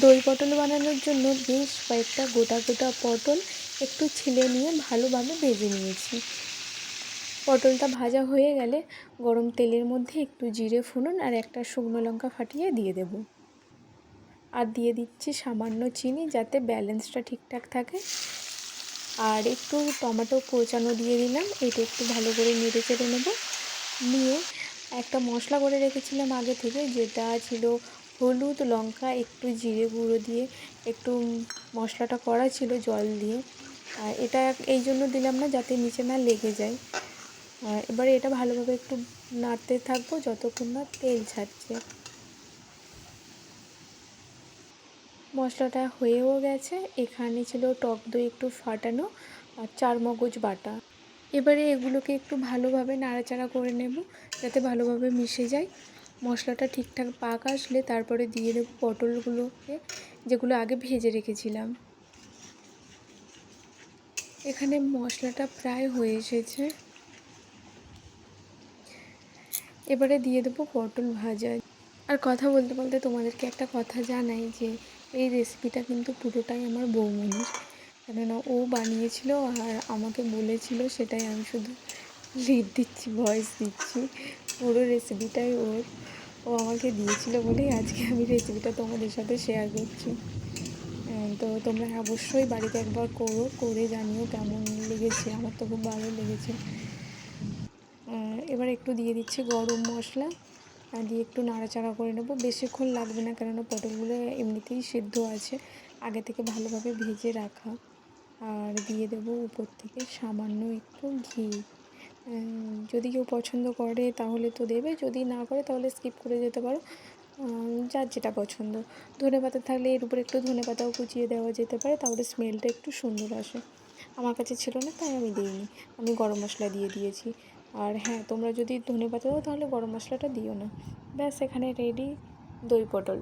দই পটল বানানোর জন্য বেশ কয়েকটা গোটা গোটা পটল একটু ছিলে নিয়ে ভালোভাবে ভেজে নিয়েছি। পটলটা ভাজা হয়ে গেলে গরম তেলের মধ্যে একটু জিরে ফোড়ন আর একটা শুকনো লঙ্কা ফাটিয়ে দিয়ে দেব। আর দিয়ে দিচ্ছি সামান্য চিনি, যাতে ব্যালেন্সটা ঠিকঠাক থাকে। আর একটু টমেটো কোচানো দিয়ে দিলাম। এটা একটু ভালো করে নেড়ে চেড়ে নেব। নিয়ে একটা মশলা করে রেখেছিলাম আগে থেকে, যেটা ছিল হলুদ, লঙ্কা, একটু জিরে গুঁড়ো দিয়ে একটু মশলাটা করা ছিল জল দিয়ে। এটা এই জন্য দিলাম না যাতে নিচে না লেগে যায়। এবারে এটা ভালোভাবে একটু নাড়তে থাকবো যতক্ষণ না তেল ছাড়ছে। মশলাটা হয়েও গেছে। এখানে ছিল টক দই একটু ফাটানো আর চারমগজ বাটা। এবারে এগুলোকে একটু ভালোভাবে নাড়াচাড়া করে নেব যাতে ভালোভাবে মিশে যায়। মশলাটা ঠিকঠাক পাক আসলে তারপরে দিয়ে দেবো পটলগুলোকে, যেগুলো আগে ভেজে রেখেছিলাম। এখানে মশলাটা প্রায় হয়ে এসেছে। এবারে দিয়ে দেবো পটল ভাজা। আর কথা বলতে বলতে তোমাদেরকে একটা কথা জানাই যে এই রেসিপিটা কিন্তু পুরোটাই আমার বৌমনির, কেননা ও বানিয়েছিল আর আমাকে বলেছিল, সেটাই আমি শুধু লিড দিচ্ছি, ভয়েস দিচ্ছি। পুরো রেসিপিটাই ওর, ও আমাকে দিয়েছিল বলেই আজকে আমি রেসিপিটা তোমাদের সাথে শেয়ার করছি। তো তোমরা অবশ্যই বাড়িতে একবার করে জানিও কেমন লেগেছে। আমার তো খুব ভালো লেগেছে। এবার একটু দিয়ে দিচ্ছি গরম মশলা, দিয়ে একটু নাড়াচাড়া করে নেব। বেশিক্ষণ লাগবে না, কেননা পটলগুলো এমনিতেই সেদ্ধ আছে, আগে থেকে ভালোভাবে ভেজে রাখা। আর দিয়ে দেবো উপর থেকে সামান্য একটু ঘি। যদি কেউ পছন্দ করে তাহলে তো দেবে, যদি না করে তাহলে স্কিপ করে যেতে পারো, যার যেটা পছন্দ। ধনেপাতা থাকলে এর উপরে একটু ধনেপাতাও কুচিয়ে দেওয়া যেতে পারে, তাহলে স্মেলটা একটু সুন্দর আসে। আমার কাছে ছিল না তাই আমি দিইনি, আমি গরম মশলা দিয়ে দিয়েছি। আর হ্যাঁ, তোমরা যদি ধনেপাতা দাও তাহলে গরম মশলাটা দিও না। ব্যাস, এখানে রেডি দই পটল।